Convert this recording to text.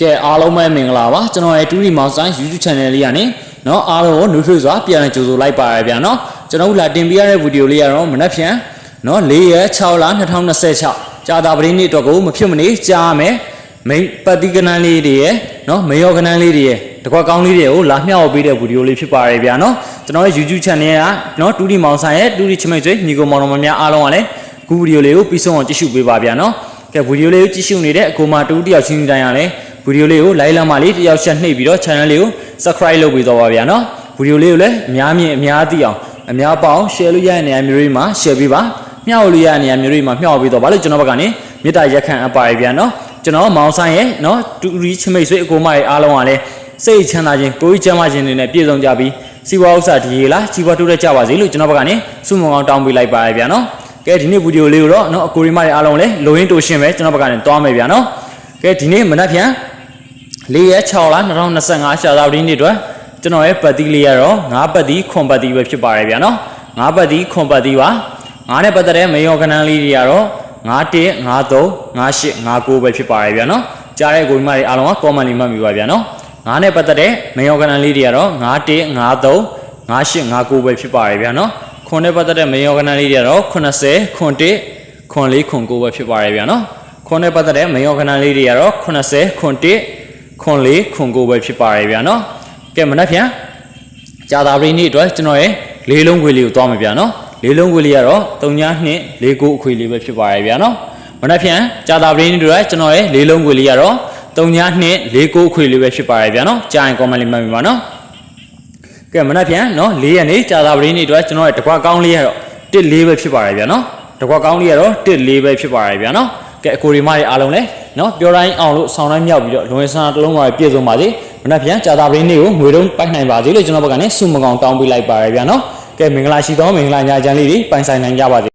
ကဲအားလုံးပဲမင်္ဂလာပါကျွန်တော်ရဲ့တူရီမောင်ဆိုင် YouTube channel လေးကနေเนาะအားလုံးကိုနှုတ်ထွေးစွာပြန်လည်ကြိုဆိုလိုက်ပါရဗျာเนาะကျွန်တော်လာတင်ပြရတဲ့ဗီဒီယိုလေးကတော့မနက်ဖြန်เนาะ4ရက်6လ2026ကြာတာပရင်းနေ့အတွက်ကိုမဖြစ်မနေကြားမယ်မိပတ်တိကနန်းလေးတွေရဲ့เนาะမေယောကနန်းလေးတွေရဲ့တကွက်ကောင်းလေးတွေကိုလာမျှဝေပေးတဲ့ဗီဒီယိုလေးဖြစ်ပါရဗျာเนาะကျွန်တော်ရဲ့ YouTube channel ကเนาะတူရီမောင်ဆိုင်ရဲ့တူရီချမိတ်ဆွေညီကိုမောင်တော်များအားလုံးကလည်းခုဗီဒီယိုလေးကိုပြီးဆုံးအောင်ကြည့်ရှုပေးပါဗျာเนาะကဲဗီဒီယိုလေးကိုကြည့်ရှုနေတဲ့အကိုမတူတယောက်ချင်းတိုင်းရလဲဗီဒီယိုလေးကိုလိုက်လမ်းမလေးတယောက်ချက်နှိပ်ပြီးတော့ channel လေးကို subscribe လုပ်ပေးတော့ပါဗျာเนาะဗီဒီယိုလေးကိုလည်းအများမြင်အများသိအောင်အများပေါင်း share လို့ရတဲ့နေရာမျိုးတွေမှာ share ပေးပါမျှဝေလို့ရတဲ့နေရာမျိုးတွေမှာမျှဝေပေးတော့ပါလို့ကျွန်တော်ဘက်ကနေမေတ္တာရက်ခံအပ်ပါရဗျာเนาะကျွန်တော်မောင်ဆိုင်ရဲ့เนาะတူရီချမိတ်ဆွေအကိုမတွေအားလုံးကလည်းစိတ်ချမ်းသာခြင်းကိုယ်ကြီးချမ်းသာခြင်းတွေနဲ့ပြည့်စုံကြပြီးစီးပွားဥစ္စာဒီရေလားကြီးပွားတိုးတက်ကြပါစေလို့ကျွန်တော်ဘက်ကနေဆုမွန်ကောင်းတောင်းပေးလိုက်ပါရဗျာเนาะကဲဒီနေ့ဗီဒီယိုလေးကိုတော့เนาะအကိုရီမတွေအားလုံးလည်းလိုရင်းတိုးရှင်းပဲကျွန်တော်ဘက်ကနေသွားမယ်ဗျာเนาะကဲဒီနေ့မနက်ဖြန်4ရက်6လ2025ရှာသာပတင်းနေ့အတွက်ကျွန်တော်ရဲ့ပတ်တိလေးရတော့9ပတ်တိခွန်ပတ်တိပဲဖြစ်ပါတယ်ဗျာနော်9ပတ်တိခွန်ပတ်တိပါ9နဲ့ပတ်သက်တဲ့မေယောကနန်းလေးတွေကတော့91 93 98 59ပဲဖြစ်ပါတယ်ဗျာနော်ကြားတဲ့ကိုကြီးမတွေအားလုံးက comment လေးမှတ်မိပါဗျာနော်9နဲ့ပတ်သက်တဲ့မေယောကနန်းလေးတွေကတော့91 93 98 59ပဲဖြစ်ပါတယ်ဗျာနော်ခွန်နဲ့ပတ်သက်တဲ့မေယောကနန်းလေးတွေကတော့80ခွန်1ခွန်4ခွန်9ပဲဖြစ်ပါတယ်ဗျာနော်ခွန်နဲ့ပတ်သက်တဲ့မေယောကနန်းလေးတွေကတော့80ခွန်1ခွန်4ခွန်9ပဲဖြစ်ပါတယ်ဗျာနော်ကဲမနက်ဖြန်ကြာတာပရင်းနေ့အတွက်ကျွန်တော်ရဲ့လေးလုံးခွေလေးကိုသွားမယ်ဗျာနော်လေးလုံးခွေလေးကတော့3249အခွေလေးပဲဖြစ်ပါတယ်ဗျာနော်မနက်ဖြန်ကြာတာပရင်းနေ့အတွက်ကျွန်တော်ရဲ့လေးလုံးခွေလေးကတော့3249အခွေလေးပဲဖြစ်ပါတယ်ဗျာနော်ကြားရင် comment လေးမှတ်မိပါနော်ကဲမနက်ဖြန်နော်4ရက်နေ့ကြာတာပရင်းနေ့အတွက်ကျွန်တော်ရဲ့တကွက်ကောင်းလေးကတော့14ပဲဖြစ်ပါတယ်ဗျာနော်တကွက်ကောင်းလေးကတော့14ပဲဖြစ်ပါတယ်ဗျာနော်ကဲအကိုရီမတွေအားလုံးလည်းနော်ပြောတိုင်းအောင်လို့ဆောင်းတိုင်းမြောက်ပြီးတော့လွန်ဆန်းတစ်လုံးပါပြည့်စုံပါစေမနက်ဖြန်ကြာတာပရင်းနေ့ကိုငွေတုံးပိုက်နိုင်ပါစေလို့ကျွန်တော်ဘက်ကနေဆုမကောင်တောင်းပေးလိုက်ပါရဗျာနော်ကဲမင်္ဂလာရှိသောမင်္ဂလာညချမ်းလေးတွေပိုင်ဆိုင်နိုင်ကြပါစေ